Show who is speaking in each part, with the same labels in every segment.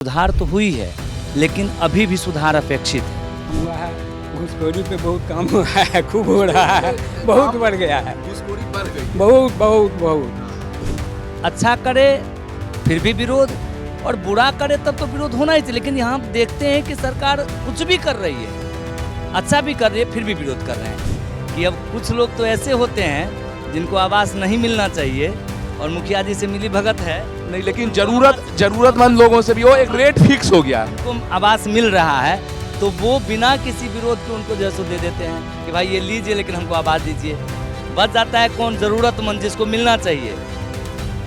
Speaker 1: सुधार तो हुई है, लेकिन अभी भी सुधार अपेक्षित है।
Speaker 2: हुआ है, घुसखोरी पे बहुत काम हुआ है, खूब हो रहा है, बहुत बढ़ गया है,
Speaker 3: घुसखोरी बढ़ गई।
Speaker 2: बहुत बहुत बहुत।
Speaker 1: अच्छा करे फिर भी विरोध, और बुरा करे तब तो विरोध होना ही चाहिए। लेकिन यहाँ हम देखते हैं कि सरकार कुछ भी कर रही है, अच्छा भी कर रही है, फिर भी विरोध कर रहे हैं। कि अब कुछ लोग तो ऐसे होते हैं जिनको आवास नहीं मिलना चाहिए और मुखिया जी से मिली भगत है,
Speaker 3: नहीं, लेकिन जरूरतमंद लोगों से भी वो एक रेट फिक्स हो गया है।
Speaker 1: उनको आवास मिल रहा है तो वो बिना किसी विरोध के उनको जो है सो दे देते हैं कि भाई ये लीजिए, लेकिन हमको आवास दीजिए। बच जाता है कौन? जरूरतमंद, जिसको मिलना चाहिए,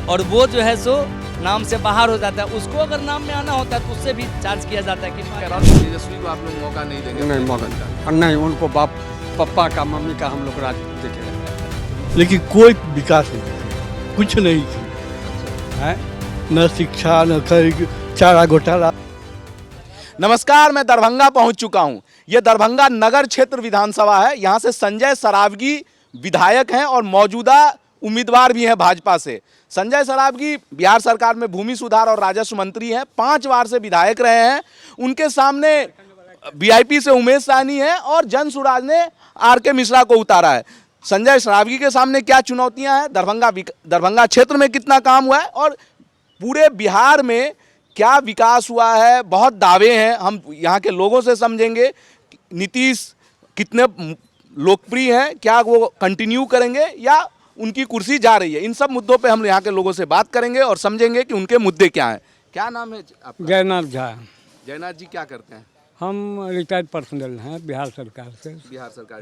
Speaker 1: और वो जो है सो नाम से बाहर हो जाता है। उसको अगर नाम में आना होता है तो उससे भी चार्ज किया जाता है कि
Speaker 3: तेजस्वी को आप लोग मौका नहीं देंगे?
Speaker 2: नहीं मौका नहीं, उनको बाप पापा का मम्मी का हम लोग राज देखे,
Speaker 4: लेकिन कोई विकास नहीं, कुछ नहीं है, न शिक्षा न चारा घोटाला।
Speaker 3: नमस्कार, मैं दरभंगा पहुंच चुका हूं। यह दरभंगा नगर क्षेत्र विधानसभा है। यहां से संजय सरावगी विधायक हैं और मौजूदा उम्मीदवार भी हैं भाजपा से। संजय सरावगी बिहार सरकार में भूमि सुधार और राजस्व मंत्री हैं, 5 बार से विधायक रहे हैं। उनके सामने वीआईपी से उमेश साहनी है और जन सुराज ने आर.के. मिश्रा को उतारा है। संजय सरावगी के सामने क्या चुनौतियां हैं, दरभंगा क्षेत्र में कितना काम हुआ है और पूरे बिहार में क्या विकास हुआ है। बहुत दावे हैं, हम यहाँ के लोगों से समझेंगे। नीतीश कितने लोकप्रिय हैं, क्या वो कंटिन्यू करेंगे या उनकी कुर्सी जा रही है। इन सब मुद्दों पे हम यहाँ के लोगों से बात करेंगे और समझेंगे कि उनके मुद्दे क्या हैं। क्या नाम है आपका?
Speaker 2: जयनाथ झा।
Speaker 3: जयनाथ जी क्या करते हैं?
Speaker 2: हम रिटायर्ड पर्सनल हैं बिहार सरकार से।
Speaker 3: बिहार सरकार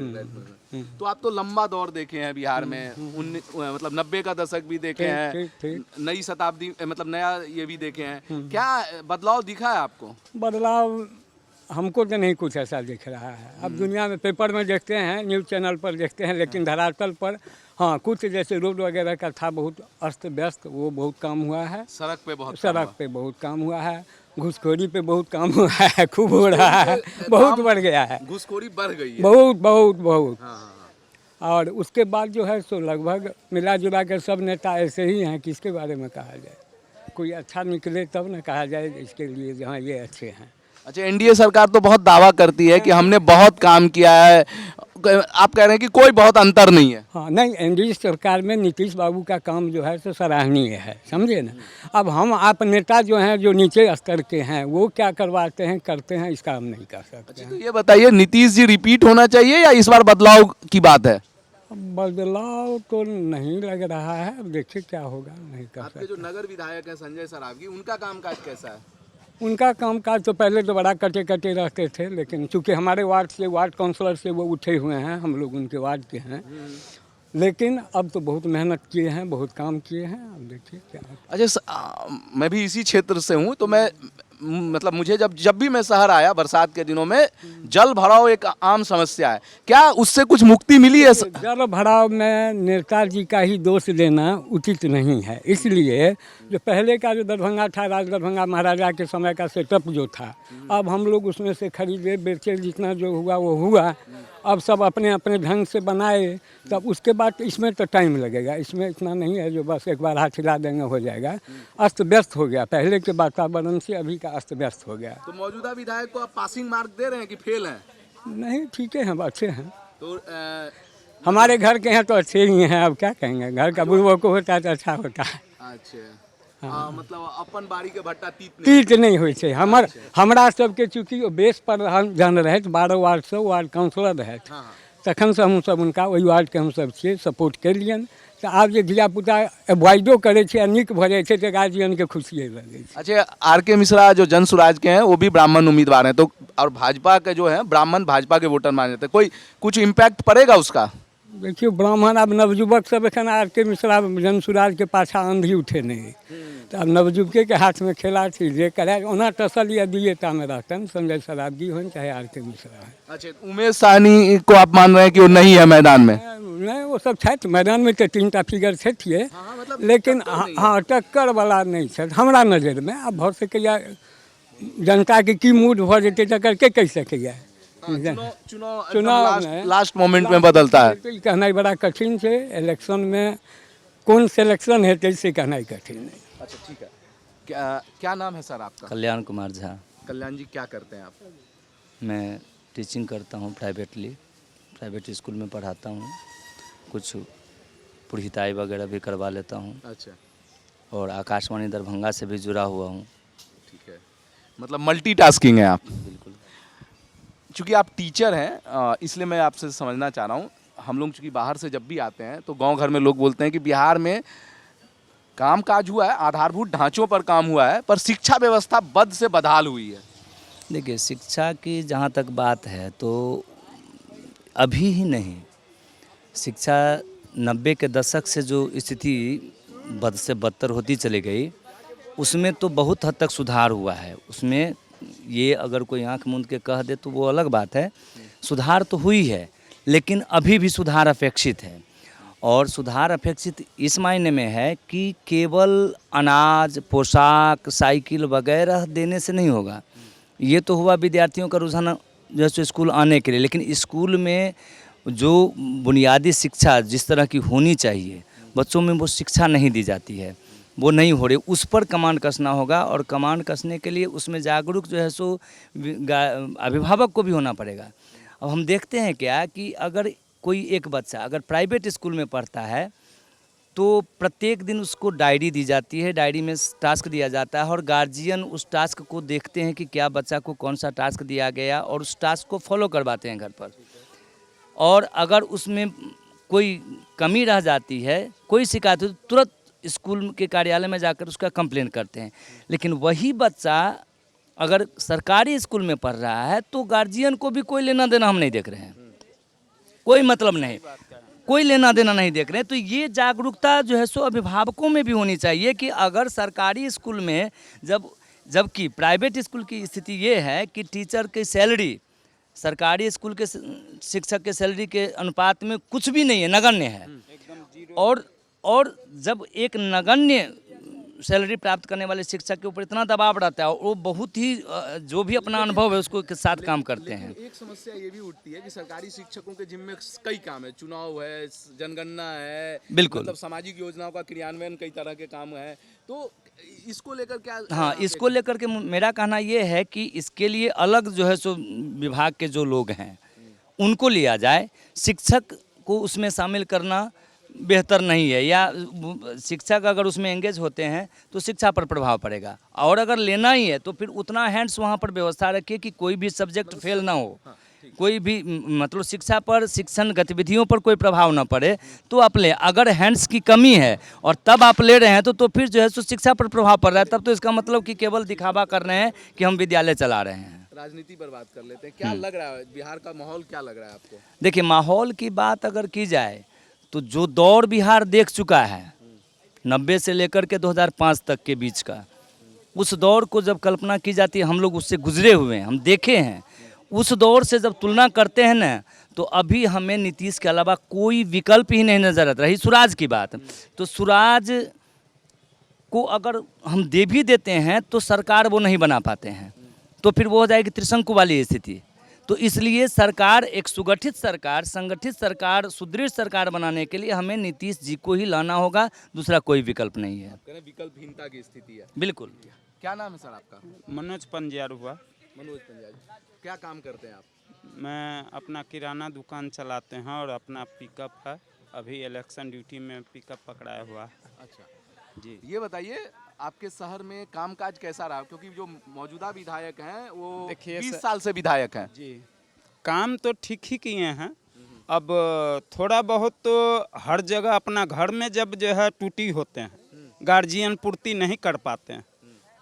Speaker 3: तो आप तो लंबा दौर देखे हैं बिहार में, मतलब 90 का दशक भी देखे हैं, नई शताब्दी मतलब नया ये भी देखे हैं। क्या बदलाव दिखा है आपको?
Speaker 2: बदलाव हमको तो नहीं कुछ ऐसा दिख रहा है। अब दुनिया में पेपर में देखते हैं, न्यूज़ चैनल पर देखते हैं, लेकिन धरातल पर हाँ कुछ जैसे रोड वगैरह का था बहुत अस्त व्यस्त, वो बहुत काम हुआ है।
Speaker 3: सड़क पे बहुत
Speaker 2: काम हुआ है, घुसखोरी पे बहुत काम हुआ है, खूब हो रहा है, बहुत बढ़ गया है,
Speaker 3: घुसखोरी बढ़ गई है,
Speaker 2: बहुत बहुत बहुत।
Speaker 3: हाँ।
Speaker 2: और उसके बाद जो है सो लगभग मिला जुला कर सब नेता ऐसे ही हैं कि इसके बारे में कहा जाए, कोई अच्छा निकले तब न कहा जाए इसके लिए जहाँ ये अच्छे हैं।
Speaker 3: अच्छा, एनडीए सरकार तो बहुत दावा करती है कि हमने बहुत काम किया है, आप कह रहे हैं कि कोई बहुत अंतर नहीं है।
Speaker 2: हाँ नहीं, एनडीए सरकार में नीतीश बाबू का काम जो है सो सराहनीय है, समझे ना। अब हम आप नेता जो हैं जो नीचे स्तर के हैं वो क्या करवाते हैं करते हैं, इसका हम नहीं कर सकते।
Speaker 3: अच्छा, तो ये बताइए, नीतीश जी रिपीट होना चाहिए या इस बार बदलाव की बात है?
Speaker 2: बदलाव तो नहीं लग रहा है, अब देखिए क्या होगा, नहीं कर सकते।
Speaker 3: आपके जो नगर विधायक हैं संजय सरावगी, उनका कामकाज कैसा है?
Speaker 2: उनका कामकाज तो पहले तो बड़ा कटे कटे रहते थे, लेकिन चूँकि हमारे वार्ड काउंसलर से वो उठे हुए हैं, हम लोग उनके वार्ड के हैं, लेकिन अब तो बहुत मेहनत किए हैं, बहुत काम किए हैं। अब देखिए क्या।
Speaker 3: अच्छा, मैं भी इसी क्षेत्र से हूँ, तो मैं मतलब मुझे जब भी मैं शहर आया बरसात के दिनों में, जल भराव एक आम समस्या है। क्या उससे कुछ मुक्ति मिली है?
Speaker 2: जल भराव में नेताजी का ही दोष देना उचित नहीं है, इसलिए जो पहले का जो दरभंगा था, राज दरभंगा महाराजा के समय का सेटअप जो था, अब हम लोग उसमें से खरीदे बेचे, जितना जो हुआ वो हुआ। अब सब अपने अपने ढंग से बनाए, तब उसके बाद इसमें तो टाइम लगेगा। इसमें इतना नहीं है जो बस एक बार हाथ हिला देंगे हो जाएगा। अस्त व्यस्त हो गया, पहले के वातावरण से अभी का अस्त व्यस्त हो गया।
Speaker 3: तो मौजूदा विधायक को आप पासिंग मार्क दे रहे हैं कि फेल हैं?
Speaker 2: नहीं, ठीक है, हम अच्छे हैं।
Speaker 3: तो
Speaker 2: हमारे घर के हैं तो अच्छे ही हैं, अब क्या कहेंगे, घर का बुढ़वा को होता है तो अच्छा होता है।
Speaker 3: अच्छा, मतलब अपन बाड़ी के भट्टा
Speaker 2: तीत नहीं होइ छै। हमरा सबके चूँकि बेस पर जहन रहत 12 वार्ड से वार्ड काउंसलर रहत, तखन से हमसब उनका ओहि वार्ड के हमसब छियै सपोर्ट केलियन। तो आब जे धियापुता अवॉइडो करे छै, नीक भऽ जाइ छै तऽ गार्जियन के खुशिये लगै छै।
Speaker 3: अच्छा, आर.के. मिश्रा जो जन सुराज के हैं वो भी ब्राह्मण उम्मीदवार हैं, तो और भाजपा के जो है ब्राह्मण भाजपा के वोटर माने जाते हैं, कोई कुछ इम्पैक्ट पड़ेगा उसका?
Speaker 2: देखियो, ब्राह्मण अब नवयुवक सब एखन आर.के. मिश्रा जन सुराज के पाछा आंधी उठे नहीं, तो अब नवयुवके के हाथ में खेला थी, जे करे ओना तसल्ली दिएटा में रहतन, संजय सरावगी हो चाहे आर.के. मिश्रा है।
Speaker 3: अच्छा, उमेश साहनी को आप मान रहे हैं कि वो नहीं है मैदान में?
Speaker 2: नहीं, वो सब छथि मैदान में, तो 3टा फिगर छथिए, लेकिन हाँ टक्कर वाला नहीं छथि हमरा नजर में। अब भऽ सकैया जनता के की मूड भऽ जेतै तकर के कहि सकैया।
Speaker 3: चुनाव लास्ट मोमेंट में बदलता है,
Speaker 2: तो कहनाइ बड़ा कठिन है। इलेक्शन में कौन सिलेक्शन हेतै से कहनाइ कठिन है।
Speaker 3: अच्छा, ठीक है। क्या नाम है सर आपका?
Speaker 1: कल्याण कुमार झा।
Speaker 3: कल्याण जी, क्या करते हैं आप?
Speaker 1: मैं टीचिंग करता हूँ प्राइवेट स्कूल में पढ़ाता हूँ, कुछ पुरहिताई वगैरह भी करवा लेता हूँ
Speaker 3: अच्छा,
Speaker 1: और आकाशवाणी दरभंगा से भी जुड़ा हुआ हूँ।
Speaker 3: ठीक है, मतलब मल्टीटास्किंग है आप।
Speaker 1: बिल्कुल।
Speaker 3: चूँकि आप टीचर हैं, इसलिए मैं आपसे समझना चाह रहा हूँ। हम लोग चूँकि बाहर से जब भी आते हैं तो गांव घर में लोग बोलते हैं कि बिहार में कामकाज हुआ है, आधारभूत ढांचों पर काम हुआ है, पर शिक्षा व्यवस्था बद से बदहाल हुई है।
Speaker 1: देखिए, शिक्षा की जहाँ तक बात है तो अभी ही नहीं, शिक्षा 90 के दशक से जो स्थिति बद से बदतर होती चली गई, उसमें तो बहुत हद तक सुधार हुआ है। उसमें ये अगर कोई आंख मूंद के कह दे तो वो अलग बात है। सुधार तो हुई है, लेकिन अभी भी सुधार अपेक्षित है। और सुधार अपेक्षित इस मायने में है कि केवल अनाज, पोशाक, साइकिल वगैरह देने से नहीं होगा। ये तो हुआ विद्यार्थियों का रुझान जैसे स्कूल आने के लिए, लेकिन स्कूल में जो बुनियादी शिक्षा जिस तरह की होनी चाहिए, बच्चों में वो शिक्षा नहीं दी जाती है, वो नहीं हो रही। उस पर कमांड कसना होगा, और कमांड कसने के लिए उसमें जागरूक जो है सो अभिभावक को भी होना पड़ेगा। अब हम देखते हैं क्या कि अगर कोई एक बच्चा अगर प्राइवेट स्कूल में पढ़ता है तो प्रत्येक दिन उसको डायरी दी जाती है, डायरी में टास्क दिया जाता है, और गार्जियन उस टास्क को देखते हैं कि क्या बच्चा को कौन सा टास्क दिया गया, और उस टास्क को फॉलो करवाते हैं घर पर। और अगर उसमें कोई कमी रह जाती है, कोई शिकायत हो, तो तुरंत स्कूल के कार्यालय में जाकर उसका कंप्लेन करते हैं। लेकिन वही बच्चा अगर सरकारी स्कूल में पढ़ रहा है तो गार्जियन को भी कोई लेना देना हम नहीं देख रहे हैं, कोई मतलब नहीं, कोई लेना देना नहीं देख रहे हैं। तो ये जागरूकता जो है सो अभिभावकों में भी होनी चाहिए कि अगर सरकारी स्कूल में जबकि प्राइवेट स्कूल की स्थिति ये है कि टीचर की सैलरी सरकारी स्कूल के शिक्षक के सैलरी के अनुपात में कुछ भी नहीं है, नगण्य है। और जब एक नगण्य सैलरी प्राप्त करने वाले शिक्षक के ऊपर इतना दबाव रहता है, वो बहुत ही जो भी अपना अनुभव है उसको के साथ काम करते हैं।
Speaker 3: एक समस्या ये भी उठती है कि सरकारी शिक्षकों के जिम्मे कई काम है, चुनाव है, जनगणना है,
Speaker 1: बिल्कुल,
Speaker 3: मतलब सामाजिक योजनाओं का क्रियान्वयन, कई तरह के काम है। तो इसको लेकर क्या?
Speaker 1: हाँ, इसको लेकर के मेरा कहना ये है कि इसके लिए अलग जो है सो विभाग के जो लोग हैं उनको लिया जाए। शिक्षक को उसमें शामिल करना बेहतर नहीं है, या शिक्षक अगर उसमें एंगेज होते हैं तो शिक्षा पर प्रभाव पड़ेगा। और अगर लेना ही है तो फिर उतना हैंड्स वहाँ पर व्यवस्था रखिए कि कोई भी सब्जेक्ट फेल ना हो, कोई भी मतलब शिक्षा पर, शिक्षण गतिविधियों पर कोई प्रभाव ना पड़े, तो आप ले। अगर हैंड्स की कमी है और तब आप ले रहे हैं तो फिर जो है सो शिक्षा पर प्रभाव पड़ रहा है, तब तो इसका मतलब कि केवल दिखावा कर रहे हैं कि हम विद्यालय चला रहे हैं।
Speaker 3: राजनीति पर बात कर लेते हैं। क्या लग रहा है बिहार का माहौल, क्या लग रहा है आपको?
Speaker 1: देखिए, माहौल की बात अगर की जाए तो जो दौर बिहार देख चुका है 90 से लेकर के 2005 तक के बीच का, उस दौर को जब कल्पना की जाती है, हम लोग उससे गुजरे हुए हैं, हम देखे हैं। उस दौर से जब तुलना करते हैं ना, तो अभी हमें नीतीश के अलावा कोई विकल्प ही नहीं नजर आता। रही सुराज की बात, तो सुराज को अगर हम दे भी देते हैं तो सरकार वो नहीं बना पाते हैं, तो फिर वो हो जाएगी त्रिशंकु वाली स्थिति। तो इसलिए सरकार, एक सुगठित सरकार, संगठित सरकार, सुदृढ़ सरकार बनाने के लिए हमें नीतीश जी को ही लाना होगा, दूसरा कोई विकल्प नहीं है।
Speaker 3: विकल्पहीनता की स्थिति है।
Speaker 1: बिल्कुल।
Speaker 3: क्या नाम है सर आपका?
Speaker 5: मनोज पंजार हुआ।
Speaker 3: मनोज पंजाब, क्या काम करते हैं आप?
Speaker 5: मैं अपना किराना दुकान चलाते हैं और अपना पिकअप है, अभी इलेक्शन ड्यूटी में पिकअप पकड़ाया हुआ है।
Speaker 3: अच्छा
Speaker 5: जी,
Speaker 3: ये बताइए आपके शहर में कामकाज कैसा रहा, क्योंकि जो मौजूदा विधायक हैं वो
Speaker 5: देखिए
Speaker 3: 20 साल से विधायक हैं।
Speaker 5: जी, काम तो ठीक ही किए हैं। अब थोड़ा बहुत तो हर जगह अपना घर में जब जो है टूटी होते हैं, गार्जियन पूर्ति नहीं कर पाते हैं,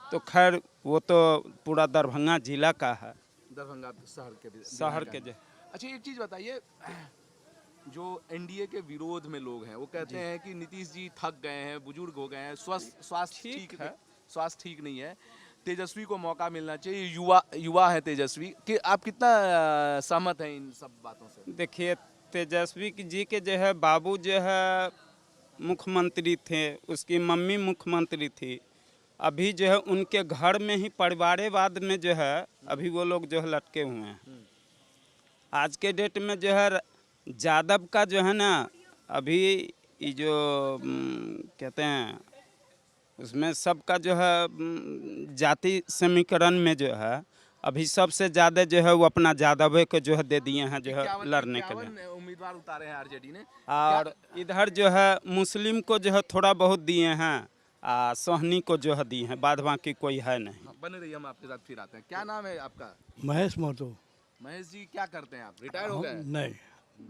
Speaker 5: तो खैर वो तो पूरा दरभंगा जिला का है,
Speaker 3: दरभंगा
Speaker 5: शहर के जो।
Speaker 3: अच्छा, एक चीज़ बताइए, जो एनडीए के विरोध में लोग हैं वो कहते हैं कि नीतीश जी थक गए हैं, बुजुर्ग हो गए हैं, स्वास्थ्य ठीक है, स्वास्थ्य ठीक नहीं है, तेजस्वी को मौका मिलना चाहिए, युवा है तेजस्वी। कि आप कितना सहमत हैं इन सब बातों से?
Speaker 5: देखिए, तेजस्वी जी के जो है बाबू जो है मुख्यमंत्री थे, उसकी मम्मी मुख्यमंत्री थी, अभी जो है उनके घर में ही परिवारवाद में जो है अभी वो लोग जो है लटके हुए हैं। आज के डेट में जो है यादव का जो है ना, अभी ये जो कहते हैं उसमें सबका जो है जाति समीकरण में जो है अभी सबसे ज़्यादा जो है वो अपना यादव को जो है दे दिए हैं जो है लड़ने के लिए।
Speaker 3: उम्मीदवार उतारे हैं आरजेडी ने।
Speaker 5: और इधर जो है मुस्लिम को जो है थोड़ा बहुत दिए हैं, सोहनी को जो है दिए हैं, बाद बाकी कोई है नहीं।
Speaker 3: बने रहिए, हम आपके साथ फिर आते हैं। क्या नाम है आपका?
Speaker 4: महेश महतो।
Speaker 3: महेश जी, क्या करते हैं आप? रिटायर हो गए?
Speaker 4: नहीं,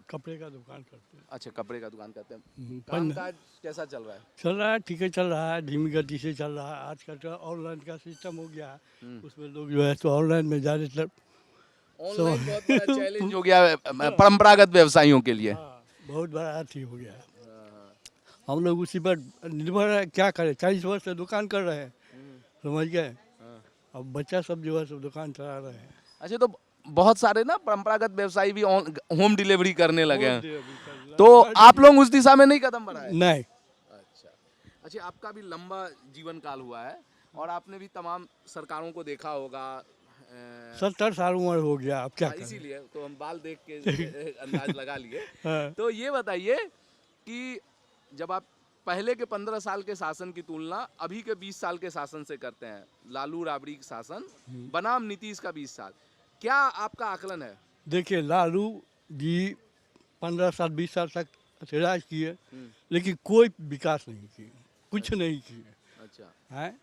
Speaker 4: कपड़े का दुकान करते हैं।
Speaker 3: अच्छा, कपड़े का दुकान करते हैं।
Speaker 4: पर
Speaker 3: कामकाज कैसा चल रहा है?
Speaker 4: चल रहा है, ठीक है चल रहा है, धीमी गति से चल रहा है। आजकल तो ऑनलाइन का सिस्टम हो गया है, उसमें लोग जो है तो ऑनलाइन में ज़्यादातर
Speaker 3: ऑनलाइन बहुत बड़ा चैलेंज हो गया है परंपरागत व्यवसायियों के लिए।
Speaker 4: बहुत बड़ा अथी हो गया है। हम लोग उसी पर निर्भर है, क्या करें, 40 वर्ष से दुकान कर रहे हैं, समझ गए। अब बच्चा सब जो है सब दुकान चला रहे हैं।
Speaker 3: अच्छा, तो बहुत सारे ना परंपरागत व्यवसायी भी होम डिलीवरी करने लगे हैं, तो आप लोग उस दिशा में नहीं कदम बढ़ाए?
Speaker 4: नहीं।
Speaker 3: अच्छा, आपका भी लंबा जीवन काल हुआ है और आपने भी तमाम सरकारों को देखा होगा।
Speaker 4: 70 साल उम्र हो गया, अब क्या करें।
Speaker 3: इसीलिए तो हम बाल देख के अंदाज लगा लिए।
Speaker 4: हाँ।
Speaker 3: तो ये बताइए कि जब आप पहले के 15 साल के शासन की तुलना अभी के 20 साल के शासन से करते हैं, लालू राबड़ी शासन बनाम नीतीश का 20 साल, क्या आपका आकलन है?
Speaker 4: देखिए, लालू जी 15 साल 20 साल तक राज किए, लेकिन कोई विकास नहीं किए, कुछ नहीं किए।
Speaker 3: अच्छा,
Speaker 4: है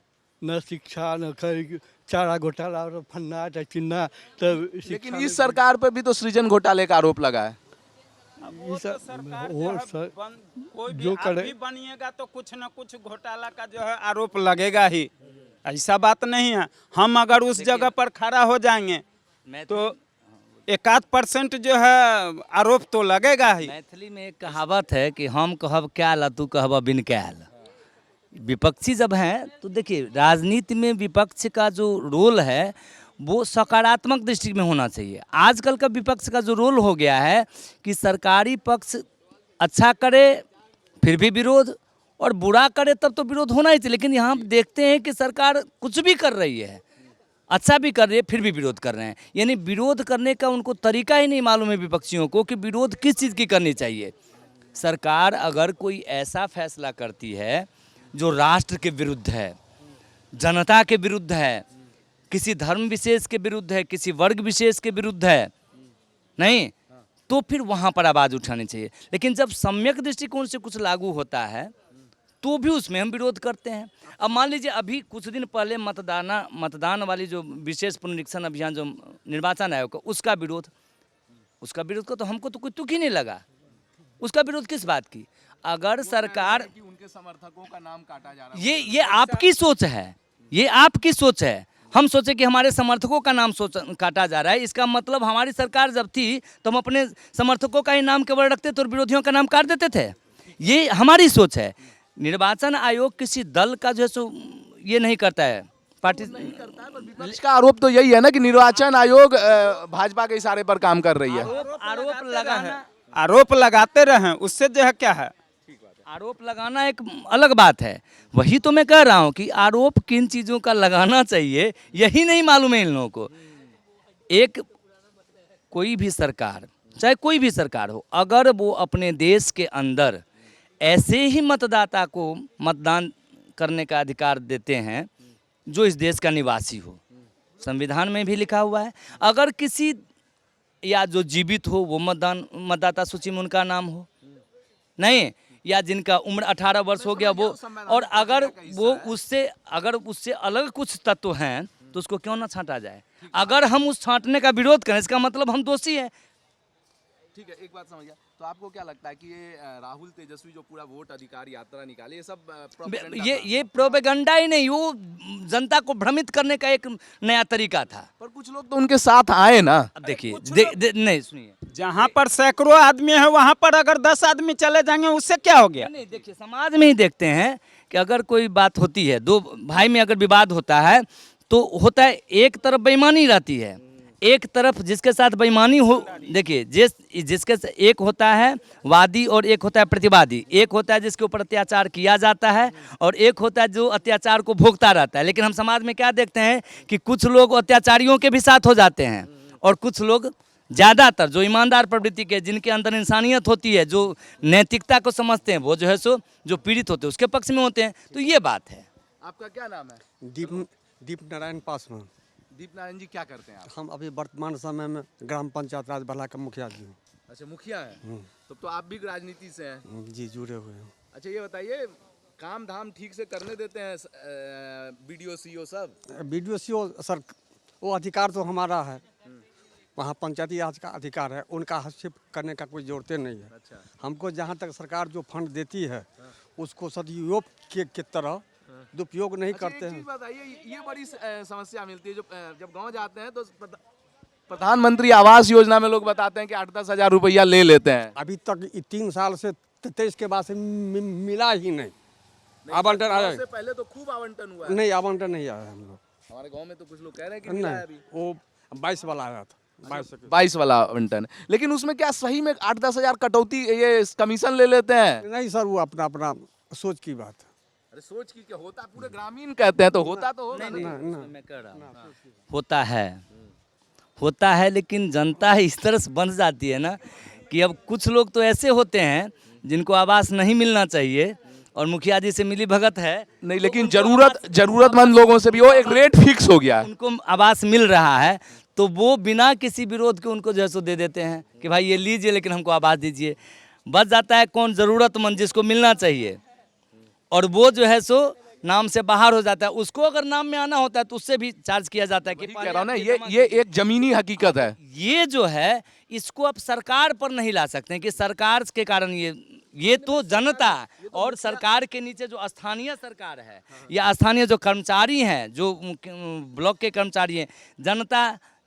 Speaker 4: न शिक्षा, न खरीद, चारा घोटाला और फन्ना चिन्ना। तब
Speaker 3: लेकिन इस सरकार पर भी तो सृजन घोटाले का आरोप लगा है।
Speaker 5: वो तो सरकार जो है कोई भी
Speaker 4: जो
Speaker 5: आप
Speaker 4: करे
Speaker 5: भी बनिएगा तो कुछ न कुछ घोटाला का जो है आरोप लगेगा ही, ऐसा बात नहीं है। हम अगर उस जगह पर खड़ा हो जाएंगे तो 1% जो है आरोप तो लगेगा ही।
Speaker 1: मैथिली में एक कहावत है कि हम कहब कैल तू कहब बिन कैल। विपक्षी जब हैं तो देखिए, राजनीति में विपक्ष का जो रोल है वो सकारात्मक दृष्टि में होना चाहिए। आजकल का विपक्ष का जो रोल हो गया है कि सरकारी पक्ष अच्छा करे फिर भी विरोध, और बुरा करे तब तो विरोध होना ही चाहिए। लेकिन यहाँ हम देखते हैं कि सरकार कुछ भी कर रही है, अच्छा भी कर रही है, फिर भी विरोध कर रहे हैं। यानी विरोध करने का उनको तरीका ही नहीं मालूम है विपक्षियों को कि विरोध किस चीज़ की करनी चाहिए। सरकार अगर कोई ऐसा फैसला करती है जो राष्ट्र के विरुद्ध है, जनता के विरुद्ध है, किसी धर्म विशेष के विरुद्ध है, किसी वर्ग विशेष के विरुद्ध है, नहीं, तो फिर वहाँ पर आवाज़ उठानी चाहिए। लेकिन जब सम्यक दृष्टिकोण से कुछ लागू होता है तो भी उसमें हम विरोध करते हैं। अब मान लीजिए अभी कुछ दिन पहले मतदान वाली जो विशेष पुनरीक्षण अभियान जो निर्वाचन आयोग का, उसका विरोध का तो हमको तो कोई तुक ही नहीं लगा। उसका विरोध किस बात की? अगर सरकार
Speaker 3: कि उनके समर्थकों का नाम काटा जा रहा है,
Speaker 1: ये आपकी सोच है, ये आपकी सोच है। हम सोचे कि हमारे समर्थकों का नाम काटा जा रहा है, इसका मतलब हमारी सरकार जब थी तो हम अपने समर्थकों का ही नाम केवल रखते थे और विरोधियों का नाम काट देते थे। ये हमारी सोच है। निर्वाचन आयोग किसी दल का जो है सो ये नहीं करता है, पार्टी नहीं करता है।
Speaker 3: विपक्ष का आरोप तो यही है ना कि निर्वाचन आयोग भाजपा के इशारे पर काम कर रही है।
Speaker 5: आरोप लगाते रहें, उससे जो है क्या है,
Speaker 1: आरोप लगाना एक अलग बात है। वही तो मैं कह रहा हूँ कि आरोप किन चीज़ों का लगाना चाहिए यही नहीं मालूम है इन लोगों को। एक कोई भी सरकार, चाहे कोई भी सरकार हो, अगर वो अपने देश के अंदर ऐसे ही मतदाता को मतदान करने का अधिकार देते हैं जो इस देश का निवासी हो, संविधान में भी लिखा हुआ है, अगर किसी या जो जीवित हो वो मतदाता सूची में उनका नाम हो, नहीं, या जिनका उम्र 18 वर्ष हो गया वो, और अगर वो उससे अलग कुछ तत्व हैं तो उसको क्यों ना छांटा जाए। अगर हम उस छांटने का विरोध करें इसका मतलब हम दोषी हैं।
Speaker 3: ठीक है, एक बात समझ गया। तो आपको क्या लगता है कि ये राहुल तेजस्वी जो पूरा वोट अधिकार यात्रा निकाले, ये सब प्रोपेगेंडा था?
Speaker 1: ये प्रोपेगेंडा ही नहीं, वो जनता को भ्रमित करने का एक नया तरीका था।
Speaker 3: पर कुछ लोग तो उनके साथ आए ना।
Speaker 1: अब देखिए नहीं, सुनिए,
Speaker 5: जहाँ पर सैकड़ों आदमी है वहाँ पर अगर 10 आदमी चले जाएंगे उससे क्या हो गया।
Speaker 1: नहीं, देखिए, समाज में ही देखते हैं कि अगर कोई बात होती है, दो भाई में अगर विवाद होता है तो होता है एक तरफ बेईमानी रहती है, एक तरफ जिसके साथ बेईमानी हो, देखिए जिसके एक होता है वादी और एक होता है प्रतिवादी, एक होता है जिसके ऊपर अत्याचार किया जाता है और एक होता है जो अत्याचार को भोगता रहता है। लेकिन हम समाज में क्या देखते हैं कि कुछ लोग अत्याचारियों के भी साथ हो जाते हैं और कुछ लोग, ज़्यादातर जो ईमानदार प्रवृत्ति के, जिनके अंदर इंसानियत होती है, जो नैतिकता को समझते हैं, वो जो है सो जो पीड़ित होते हैं उसके पक्ष में होते हैं। तो ये बात है।
Speaker 3: आपका क्या नाम है?
Speaker 6: दीप नारायण पासवान।
Speaker 3: दीप नारायण जी, क्या करते हैं आप?
Speaker 6: हम अभी वर्तमान समय में ग्राम पंचायत राजभला का मुखिया जी हूँ।
Speaker 3: अच्छा, मुखिया हैं। तो आप भी राजनीति से हैं।
Speaker 6: जी, जुड़े हुए हैं।
Speaker 3: अच्छा, ये बताइए, काम धाम ठीक से करने देते हैं बीडीओ सीओ सब?
Speaker 6: बीडीओ सर, वो अधिकार तो हमारा है, वहाँ पंचायती राज का अधिकार है, उनका हस्तक्षेप करने का कोई जरूरत नहीं है।
Speaker 3: अच्छा।
Speaker 6: हमको जहाँ तक सरकार जो फंड देती है उसको सदुपयोग के तरह दुरुपयोग नहीं
Speaker 3: अच्छा,
Speaker 6: करते
Speaker 3: एक
Speaker 6: हैं।
Speaker 3: चीज बताइए, ये बड़ी समस्या मिलती है जब गांव जाते हैं तो प्रधानमंत्री आवास योजना में लोग बताते हैं कि 8-10 हजार रुपया ले लेते हैं।
Speaker 6: अभी तक 3 साल से 23 के बाद से मिला ही नहीं। आवंटन आया
Speaker 3: से पहले तो खूब आवंटन हुआ है।
Speaker 6: नहीं, आवंटन नहीं आया हम लोग।
Speaker 3: हमारे गांव में तो कुछ लोग कह रहे हैं कि मिला है अभी।
Speaker 6: नहीं, वो 22 वाला आया था।
Speaker 3: 22 वाला आवंटन, लेकिन उसमें क्या सही में 8-10 हजार कटौती, ये कमीशन ले लेते हैं?
Speaker 6: नहीं सर, वो अपना अपना सोच की बात है।
Speaker 3: अरे सोच की क्या, होता पूरे ग्रामीण कहते हैं तो होता तो होगा।
Speaker 1: नहीं,
Speaker 3: नहीं।
Speaker 1: मैं कह रहा हूँ होता है, लेकिन जनता इस तरह से बन जाती है ना कि अब कुछ लोग तो ऐसे होते हैं जिनको आवास नहीं मिलना चाहिए और मुखिया जी से मिली भगत है।
Speaker 3: नहीं, लेकिन जरूरतमंद लोगों से भी वो एक रेट फिक्स हो गया है।
Speaker 1: उनको आवास मिल रहा है तो वो बिना किसी विरोध के उनको जैसो दे देते हैं कि भाई ये लीजिए, लेकिन हमको आवास दीजिए। बच जाता है कौन? जरूरतमंद, जिसको मिलना चाहिए, और वो जो है सो नाम से बाहर हो जाता है। उसको अगर नाम में आना होता है तो उससे भी चार्ज किया जाता है कि
Speaker 3: कह रहा हूं ना, ये एक जमीनी हकीकत है।
Speaker 1: ये जो है इसको अब सरकार पर नहीं ला सकते हैं कि सरकार के कारण ये तो जनता और सरकार के नीचे जो स्थानीय सरकार है या स्थानीय जो कर्मचारी हैं, जो ब्लॉक के कर्मचारी हैं,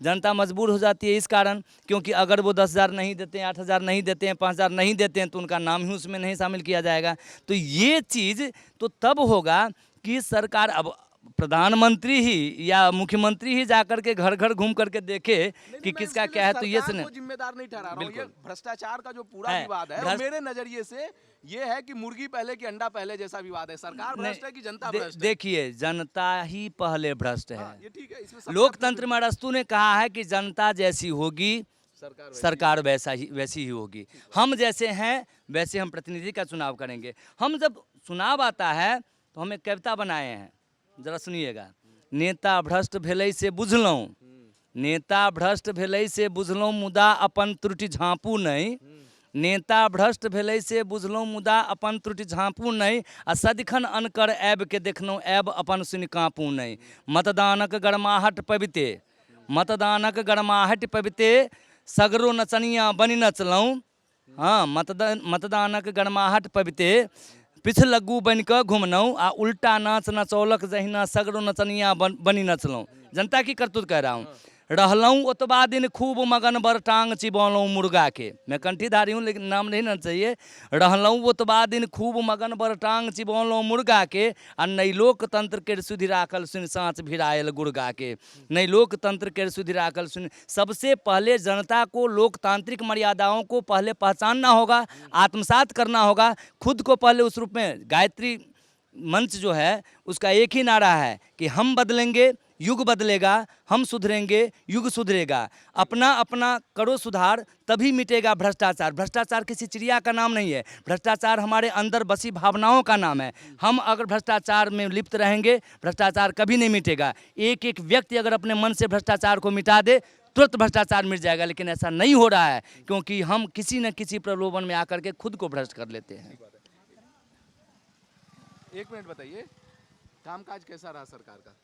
Speaker 1: जनता मजबूर हो जाती है इस कारण, क्योंकि अगर वो 10,000 नहीं देते हैं, 8,000 नहीं देते हैं, 5,000 नहीं देते हैं तो उनका नाम ही उसमें नहीं शामिल किया जाएगा। तो ये चीज़ तो तब होगा कि सरकार, अब प्रधानमंत्री ही या मुख्यमंत्री ही जाकर के घर घर घूम करके देखे कि किसका क्या है, तो ये से
Speaker 3: को जिम्मेदार नहीं ठहरा रहा हूं। ये भ्रष्टाचार का जो पूरा
Speaker 1: है,
Speaker 3: विवाद है, मेरे नजरिए से ये है कि मुर्गी पहले कि अंडा पहले जैसा विवाद है। सरकार भ्रष्ट है कि जनता भ्रष्ट है?
Speaker 1: देखिए, जनता ही पहले भ्रष्ट है।
Speaker 3: ये ठीक है, इसमें
Speaker 1: लोकतंत्र में अरस्तू ने कहा है कि जनता जैसी होगी सरकार वैसी ही होगी। हम जैसे हैं वैसे हम प्रतिनिधि का चुनाव करेंगे। हम जब चुनाव आता है तो हम एक कविता बनाए हैं, जरा सुनिएगा। नेता भ्रष्ट भेलै से बुझलौं, नेता भ्रष्ट भेलै से बुझलौं, मुदा अपन त्रुटि झाँपू नहीं। नेता भ्रष्ट भेलै से बुझलौं, मुदा अपन त्रुटि झाँपू नहीं। आ सदिखन अनकर ऐब के देखलौं, ऐब अपन सुनि काँपू नहीं। मतदानक गरमाहट पबिते, मतदानक गरमाहट पबिते, सगरो नचनिया बनि नचलौं। हाँ, मतदानक गरमाहट पबिते, पिछलग्गू बन कऽ घुमनौं, आ उल्टा नाच नचौलक जहिना सगरो नचनिया बनी नचलौं। जनता की करतूत कह रहा हूँ। रहलौं ओतबा दिन खूब मगन बर टांग चिबौलौं मुर्गा के। मैं कंठीधारी हूँ लेकिन नाम नहीं ना चाहिए। रहलौं ओतबा दिन खूब मगन बर टांग चिबौलौं मुर्गा के, आ नहि लोकतंत्र के सुधि राखल सुनि साँच भिड़ायल गुर्गा के। नहीं लोकतंत्र के सुधि राखल सुनि। सबसे पहले जनता को लोकतांत्रिक मर्यादाओं को पहले पहचानना होगा, आत्मसात करना होगा, खुद को पहले उस रूप में। गायत्री मंच जो है उसका एक ही नारा है कि हम बदलेंगे, युग बदलेगा, हम सुधरेंगे, युग सुधरेगा। अपना अपना करो सुधार, तभी मिटेगा भ्रष्टाचार। भ्रष्टाचार किसी चिड़िया का नाम नहीं है, भ्रष्टाचार हमारे अंदर बसी भावनाओं का नाम है। हम अगर भ्रष्टाचार में लिप्त रहेंगे, भ्रष्टाचार कभी नहीं मिटेगा। एक एक व्यक्ति अगर अपने मन से भ्रष्टाचार को मिटा दे, तुरंत भ्रष्टाचार मिट जाएगा। लेकिन ऐसा नहीं हो रहा है, क्योंकि हम किसी न किसी प्रलोभन में आकर के खुद को भ्रष्ट कर लेते हैं।
Speaker 3: एक मिनट बताइए, कामकाज कैसा रहा सरकार का?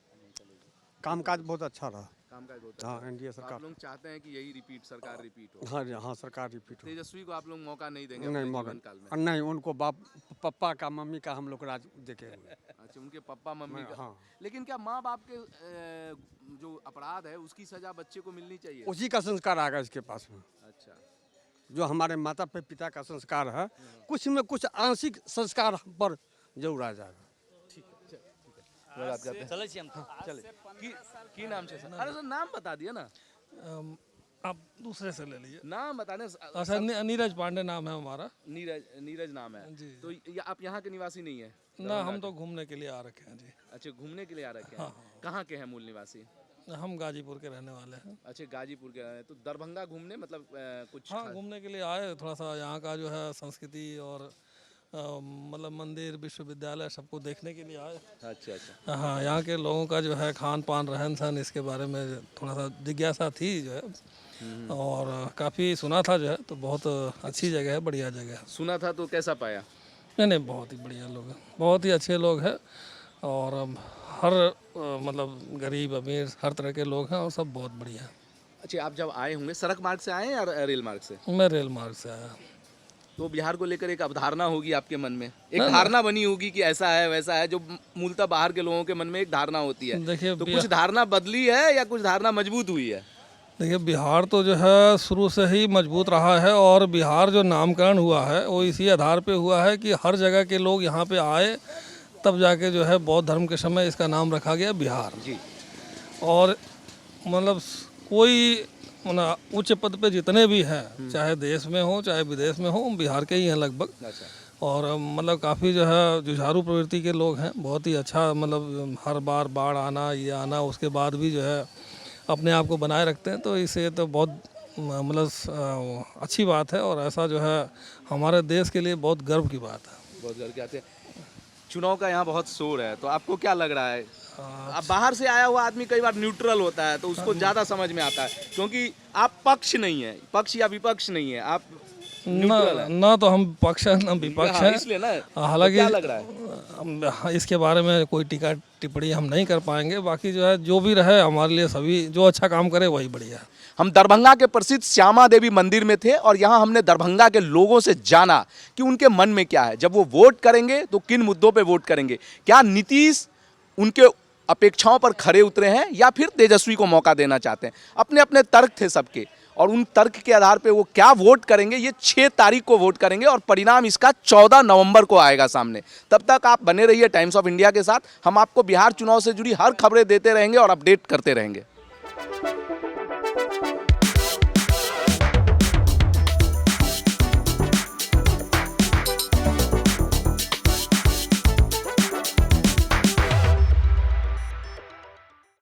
Speaker 6: कामकाज बहुत अच्छा रहा।
Speaker 3: कामकाज बहुत
Speaker 6: हाँ, एनडीए
Speaker 3: आप
Speaker 6: सरकार।
Speaker 3: लोग चाहते हैं कि यही रिपीट, सरकार रिपीट हो?
Speaker 6: हाँ, सरकार रिपीट हो।
Speaker 3: तेजस्वी को आप लोग मौका नहीं देंगे
Speaker 6: नहीं,
Speaker 3: अपने
Speaker 6: मौका
Speaker 3: जीवन काल में?
Speaker 6: नहीं, उनको पप्पा का मम्मी का हम लोग राज देखे हुए।
Speaker 3: अच्छा, उनके पापा मम्मी का।
Speaker 6: हाँ।
Speaker 3: लेकिन क्या माँ बाप के जो अपराध है उसकी सजा बच्चे को मिलनी चाहिए?
Speaker 6: उसी का संस्कार आ गया इसके पास में।
Speaker 3: अच्छा,
Speaker 6: जो हमारे माता पिता का संस्कार है, कुछ में कुछ आंशिक संस्कार हम पर जरूर आ जाएगा।
Speaker 3: बात करते हैं।
Speaker 1: चले हम
Speaker 3: चले की नाम से सर? अरे सर, नाम बता दिया ना।
Speaker 7: आप दूसरे से ले लीजिए।
Speaker 3: नाम बताने।
Speaker 7: अच्छा, नीरज पांडे नाम है हमारा।
Speaker 3: नीरज नाम है
Speaker 7: जी।
Speaker 3: तो आप यहाँ के निवासी नहीं है?
Speaker 7: ना, हम तो घूमने के लिए आ रखे हैं जी।
Speaker 3: अच्छा, घूमने के लिए आ रखे हैं। कहाँ के हैं मूल निवासी?
Speaker 7: हम गाजीपुर के रहने वाले हैं।
Speaker 3: अच्छा, गाजीपुर के हैं। तो दरभंगा घूमने मतलब कुछ?
Speaker 7: हाँ, घूमने के लिए आए, थोड़ा सा यहाँ का जो है संस्कृति और मतलब मंदिर विश्वविद्यालय सबको देखने के लिए आए।
Speaker 3: अच्छा अच्छा।
Speaker 7: हाँ, यहाँ के लोगों का जो है खान पान रहन सहन इसके बारे में थोड़ा सा जिज्ञासा थी जो है, और काफ़ी सुना था जो है, तो बहुत अच्छी जगह है, बढ़िया जगह है।
Speaker 3: सुना था तो कैसा पाया?
Speaker 7: नहीं, बहुत ही बढ़िया लोग हैं, बहुत ही अच्छे लोग हैं, और हर मतलब गरीब अमीर हर तरह के लोग हैं, और सब बहुत बढ़िया हैं।
Speaker 3: अच्छा, आप जब आए होंगे सड़क मार्ग से आए या रेल मार्ग से?
Speaker 7: मैं रेल मार्ग से आया।
Speaker 3: तो बिहार को लेकर एक अवधारणा होगी आपके मन में, एक धारणा बनी होगी कि ऐसा है वैसा है, जो मूलतः बाहर के लोगों के मन में एक धारणा होती है।
Speaker 7: देखिए,
Speaker 3: तो कुछ धारणा बदली है या कुछ धारणा मजबूत हुई है?
Speaker 7: देखिए, बिहार तो जो है शुरू से ही मजबूत रहा है, और बिहार जो नामकरण हुआ है वो इसी आधार पे हुआ है कि हर जगह के लोग यहाँ पे आए, तब जाके जो है बौद्ध धर्म के समय इसका नाम रखा गया बिहार जी। और मतलब कोई उच्च पद पे जितने भी हैं, चाहे देश में हो चाहे विदेश में हो, बिहार के ही हैं लगभग। और मतलब काफ़ी जो है जुझारू प्रवृत्ति के लोग हैं, बहुत ही अच्छा, मतलब हर बार बाढ़ आना ये आना उसके बाद भी जो है अपने आप को बनाए रखते हैं, तो इसे तो बहुत मतलब अच्छी बात है, और ऐसा जो है हमारे देश के लिए बहुत गर्व की बात है।
Speaker 3: बहुत गर्व की बात है। चुनाव का यहाँ बहुत शोर है, तो आपको क्या लग रहा है? अब बाहर से आया हुआ आदमी कई बार न्यूट्रल होता है, तो उसको ज़्यादा समझ में आता है, क्योंकि आप पक्ष नहीं है, पक्ष या विपक्ष नहीं है, आप न्यूट्रल है।
Speaker 7: ना तो हम पक्ष है ना विपक्ष है,
Speaker 3: इसलिए ना।
Speaker 7: हालांकि
Speaker 3: क्या लग रहा है?
Speaker 7: इसके बारे में कोई टीका टिप्पणी हम नहीं कर पाएंगे। बाकी जो है जो भी रहे हमारे लिए, सभी जो अच्छा काम करे वही बढ़िया है।
Speaker 3: हम दरभंगा के प्रसिद्ध श्यामा देवी मंदिर में थे, और यहाँ हमने दरभंगा के लोगों से जाना कि उनके मन में क्या है, जब वो वोट करेंगे तो किन मुद्दों पे वोट करेंगे, क्या नीतीश उनके अपेक्षाओं पर खरे उतरे हैं या फिर तेजस्वी को मौका देना चाहते हैं। अपने अपने तर्क थे सबके, और उन तर्क के आधार पे वो क्या वोट करेंगे, ये 6 तारीख को वोट करेंगे, और परिणाम इसका 14 नवंबर को आएगा सामने। तब तक आप बने रहिए टाइम्स ऑफ इंडिया के साथ। हम आपको बिहार चुनाव से जुड़ी हर खबरें देते रहेंगे और अपडेट करते रहेंगे।